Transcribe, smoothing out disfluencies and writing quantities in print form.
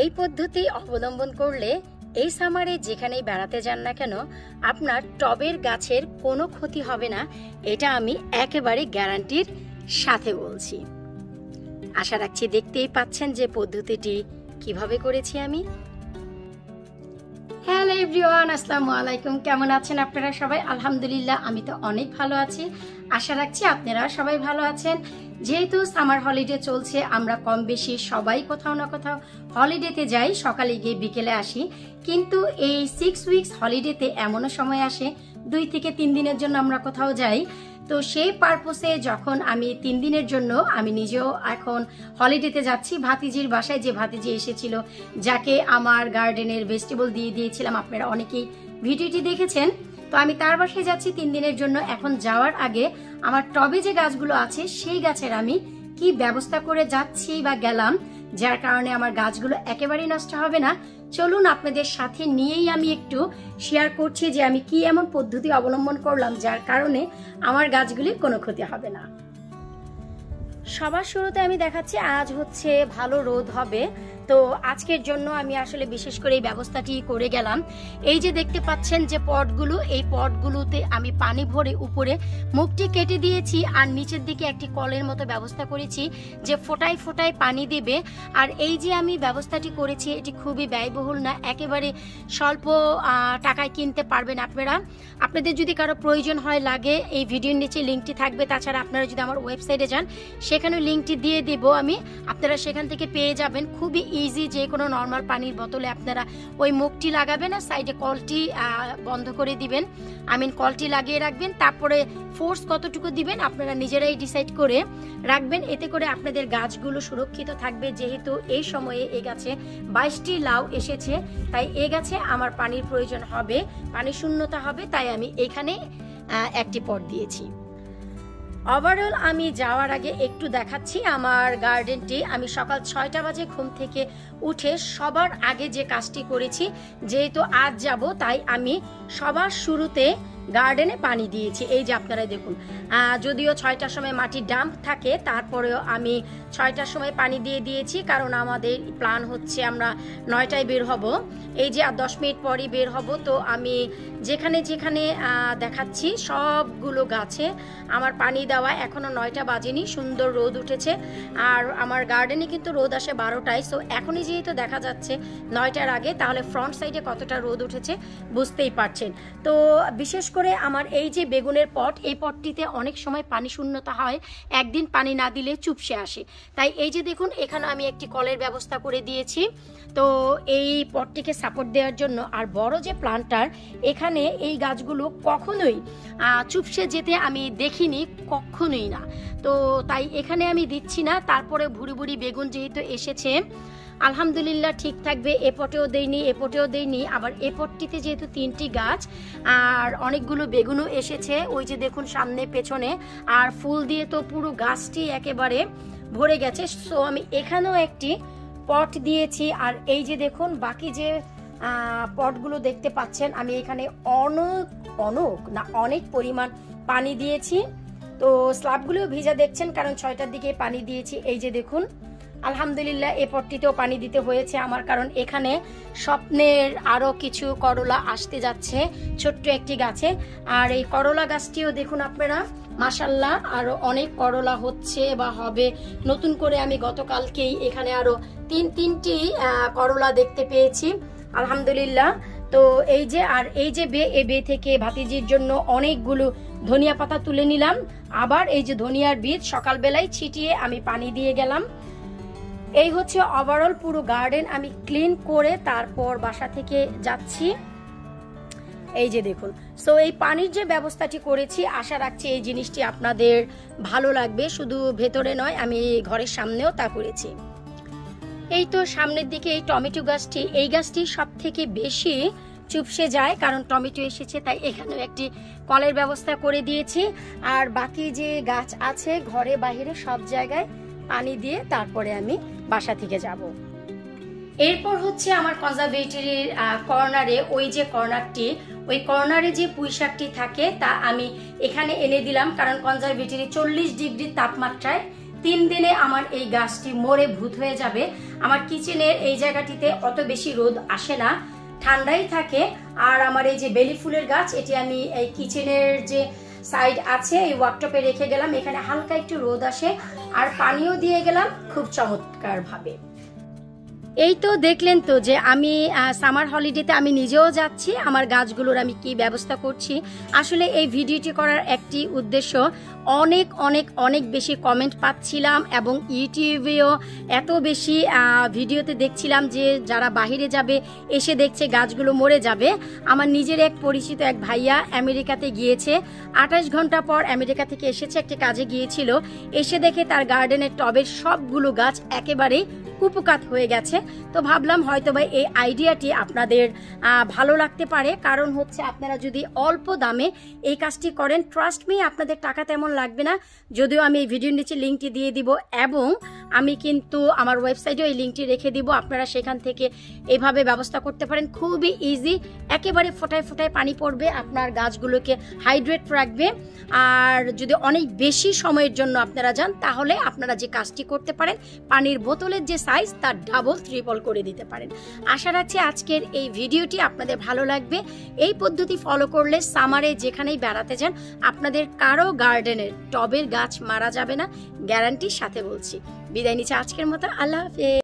এই পদ্ধতি অবলম্বন করলে এই সামারে যেখানেই বেড়াতে যান না কেন আপনার টবের গাছের কোনো ক্ষতি হবে না, এটা আমি একেবারে গ্যারান্টির সাথে বলছি। আশা রাখছি দেখতেই পাচ্ছেন যে পদ্ধতিটি কিভাবে করেছি আমি। হ্যালো এভরিওয়ান, আসসালামু আলাইকুম। কেমন আছেন আপনারা সবাই? আলহামদুলিল্লাহ আমি তো অনেক ভালো আছি। আশা রাখছি আপনারা সবাই ভালো আছেন। যেহেতু সামার হলিডে চলছে, আমরা কম বেশি সবাই কোথাও না কোথাও হলিডেতে যাই, সকালে গিয়ে বিকেলে আসি। কিন্তু এই 6 উইকস হলিডেতে এমনও সময় আসে 2 থেকে 3 দিনের জন্য আমরা কোথাও যাই। তো সেই পারপোসে যখন আমি 3 দিনের জন্য আমি নিজেও এখন হলিডেতে যাচ্ছি ভাতিজির বাসায়, যে ভাতিজি এসেছিল, যাকে আমার গার্ডেনের ভেজিটেবল দিয়ে দিয়েছিলাম, আপনারা অনেকেই ভিডিওটি দেখেছেন। তো আমি তার বাসায় যাচ্ছি 3 দিনের জন্য। এখন যাওয়ার আগে আমার টবে যে গাছগুলো আছে সেই গাছের আমি কি ব্যবস্থা করে যাচ্ছি বা গেলাম, যার কারণে আমার গাছগুলো একেবারেই নষ্ট হবে না, চলুন আপনাদের সাথে নিয়েই আমি একটু শেয়ার করছি যে আমি কি এমন পদ্ধতি অবলম্বন করলাম যার কারণে আমার গাছগুলির কোনো ক্ষতি হবে না। সবার শুরুতে আমি দেখাচ্ছি আজ হচ্ছে ভালো রোদ হবে, তো আজকের জন্য আমি আসলে বিশেষ করে এই ব্যবস্থাটি করে গেলাম। এই যে দেখতে পাচ্ছেন যে পটগুলো, এই পটগুলোতে আমি পানি ভরে উপরে মুখটি কেটে দিয়েছি আর নিচের দিকে একটি কলের মতো ব্যবস্থা করেছি যে ফোটায় ফোটায় পানি দেবে। আর এই যে আমি ব্যবস্থাটি করেছি এটি খুবই ব্যয়বহুল না, একেবারে স্বল্প টাকায় কিনতে পারবেন আপনারা। আপনাদের যদি কারো প্রয়োজন হয় লাগে, এই ভিডিওর নিচে লিঙ্কটি থাকবে। তাছাড়া আপনারা যদি আমার ওয়েবসাইটে যান সেখানে লিঙ্কটি দিয়ে দিব আমি, আপনারা সেখান থেকে পেয়ে যাবেন। খুবই ইজি, যে কোনো নর্মাল পানির বোতলে আপনারা ওই মুখটি লাগাবেন আর সাইডে কলটি বন্ধ করে দিবেন, কলটি লাগিয়ে রাখবেন। তারপরে ফোর্স কতটুকু দিবেন আপনারা নিজেরাই ডিসাইড করে রাখবেন, এতে করে আপনাদের গাছগুলো সুরক্ষিত থাকবে। যেহেতু এই সময়ে এই গাছে 22টি লাউ এসেছে, তাই এই গাছে আমার পানির প্রয়োজন হবে, পানি শূন্যতা হবে, তাই আমি এখানে একটি পট দিয়েছি। ওভারঅল আমি যাওয়ার আগে একটু দেখাচ্ছি আমার গার্ডেনটি। আমি সকাল 6টা বাজে ঘুম থেকে উঠে সবার আগে যে কাজটি করেছি, যেহেতু আজ যাব তাই আমি সবার শুরুতে গার্ডেনে পানি দিয়েছি। এই যে আপনারা দেখুন, যদিও 6টার সময় মাটির ডাম্প থাকে, তারপরেও আমি 6টার সময় পানি দিয়ে দিয়েছি, কারণ আমাদের প্ল্যান হচ্ছে আমরা 9টায় বের হব। এই যে আর 10 মিনিট পরই বের হব। তো আমি যেখানে যেখানে দেখাচ্ছি সবগুলো গাছে আমার পানি দেওয়া, এখনো 9টা বাজেনি, সুন্দর রোদ উঠেছে। আর আমার গার্ডেনে কিন্তু রোদ আসে 12টায়, সো এখনই যেহেতু দেখা যাচ্ছে 9টার আগে, তাহলে ফ্রন্ট সাইডে কতটা রোদ উঠেছে বুঝতেই পারছেন। তো বিশেষ করে আমার এই যে বেগুনের পট, এই পটটিতে অনেক সময় পানি শূন্যতা হয়, একদিন পানি না দিলে চুপসে আসে। তাই এই যে দেখুন, এখানে আমি একটি কলের ব্যবস্থা করে দিয়েছি, তো এই পটটিকে সাপোর্ট দেওয়ার জন্য। আর বড় যে প্লান্টার, এখানে এই গাছগুলো কখনোই চুপসে যেতে আমি দেখিনি, কখনোই না। তো তাই এখানে আমি দিচ্ছি না। তারপরে ভুড়ি ভুড়ি বেগুন যেহেতু এসেছে, আলহামদুলিল্লাহ ঠিক থাকবে। এ পটেও দেইনি, এ পটেও দেইনি, আবার এ পটটিতে যেহেতু 3টি গাছ আর অনেকগুলো বেগুনও এসেছে, ওই যে দেখুন সামনে পেছনে, আর ফুল দিয়ে তো পুরো গাছটি একেবারে ভরে গেছে। সো আমি এখানেও একটি পট দিয়েছি। আর এই যে দেখুন বাকি যে পটগুলো দেখতে পাচ্ছেন, আমি এখানে অনেক পরিমাণ পানি দিয়েছি। তো স্ল্যাবগুলোও ভিজা দেখছেন, কারণ 6টার দিকে পানি দিয়েছি। এই যে দেখুন, আলহামদুলিল্লাহ এই পটটিতেও পানি দিতে হয়েছে আমার, কারণ এখানে স্বপ্নের আরো কিছু করলা আসতে যাচ্ছে ছোট্ট একটি গাছে। আর এই করলা গাছটিও দেখুন আপনারা, মাশাল্লাহ আরো অনেক করলা হচ্ছে বা হবে। নতুন করে আমি গতকালকেই এখানে আরো তিনটি করলা দেখতে পেয়েছি, আলহামদুলিল্লাহ। তো এই যে, আর এই যে বে থেকে ভাতিজির জন্য অনেকগুলো ধনিয়া পাতা তুলে নিলাম। আবার এই যে ধনিয়ার বীজ সকালবেলায় ছিটিয়ে আমি পানি দিয়ে গেলাম। এই হচ্ছে ওভারঅল পুরো গার্ডেন আমি ক্লিন করে তারপর বাসা থেকে যাচ্ছি। এই যে দেখুন, সো এই পানির যে ব্যবস্থাটি করেছি, আশা রাখছি এই জিনিসটি আপনাদের ভালো লাগবে। শুধু ভেতরে নয়, আমি ঘরের সামনেও তা করেছি। এই তো সামনের দিকে এই টমেটো গাছটি, এই গাছটি সব থেকে বেশি চুপসে যায়, কারণ টমেটো এসেছে, তাই এখানেও একটি কলের ব্যবস্থা করে দিয়েছি। আর বাকি যে গাছ আছে ঘরে বাইরে সব জায়গায় পানি দিয়ে তারপরে আমি বাসা থেকে যাব। এরপর হচ্ছে আমার কনজারভেটরির কর্নারে, ওই যে কর্নারটি, ওই কর্নারে যে পুঁইশাকটি থাকে তা আমি এখানে এনে দিলাম, কারণ কনজারভেটরি 40 ডিগ্রি তাপমাত্রায় 3 দিনে আমার এই গাছটি মরে ভূত হয়ে যাবে। আমার কিচেনের এই জায়গাটিতে অত বেশি রোদ আসে না, ঠান্ডাই থাকে। আর আমার এই যে বেলি ফুলের গাছ, এটি আমি এই কিচেনের যে সাইড আছে এই ওয়ার্কটপে রেখে গেলাম, এখানে হালকা একটু রোদ আসে আর পানিও দিয়ে গেলাম খুব চমৎকার ভাবে। এই তো দেখলেন তো যে আমি সামার হলিডেতে আমি নিজেও যাচ্ছি, আমার গাছগুলোর আমি কি ব্যবস্থা করছি। আসলে এই ভিডিওটি করার একটি উদ্দেশ্য, অনেক অনেক অনেক বেশি কমেন্ট পাচ্ছিলাম এবং ইউটিউবেও এত বেশি ভিডিওতে দেখছিলাম যে যারা বাহিরে যাবে এসে দেখছে গাছগুলো মরে যাবে। আমার নিজের এক পরিচিত এক ভাইয়া আমেরিকাতে গিয়েছে, 28 ঘন্টা পর আমেরিকা থেকে এসেছে, একটি কাজে গিয়েছিল, এসে দেখে তার গার্ডেনের টবের সবগুলো গাছ একেবারেই কুপকাত হয়ে গেছে। তো ভাবলাম হয়তোবা এই আইডিয়াটি আপনাদের ভালো লাগতে পারে, কারণ হচ্ছে আপনারা যদি অল্প দামে এই কাজটি করেন, ট্রাস্ট মি আপনাদের টাকা তেমন লাগবে না। যদিও আমি এই ভিডিওর নিচে লিঙ্কটি দিয়ে দিব এবং আমি কিন্তু আমার ওয়েবসাইটেও এই লিঙ্কটি রেখে দিব, আপনারা সেখান থেকে এইভাবে ব্যবস্থা করতে পারেন। খুবই ইজি, একেবারে ফোটায় ফোটায় পানি পড়বে, আপনার গাছগুলোকে হাইড্রেট রাখবে। আর যদি অনেক বেশি সময়ের জন্য আপনারা যান তাহলে আপনারা যে কাজটি করতে পারেন, পানির বোতলের যে সাইজ তার ডাবল ট্রিপল করে দিতে পারেন। আশা রাখছি আজকের এই ভিডিওটি আপনাদের ভালো লাগবে। এই পদ্ধতি ফলো করলে সামারে যেখানেই বেড়াতে যান আপনাদের কারো গার্ডেনের টবের গাছ মারা যাবে না, গ্যারান্টির সাথে বলছি। বিদায় নিচ্ছি আজকের মতো, আল্লাহ হাফেজ।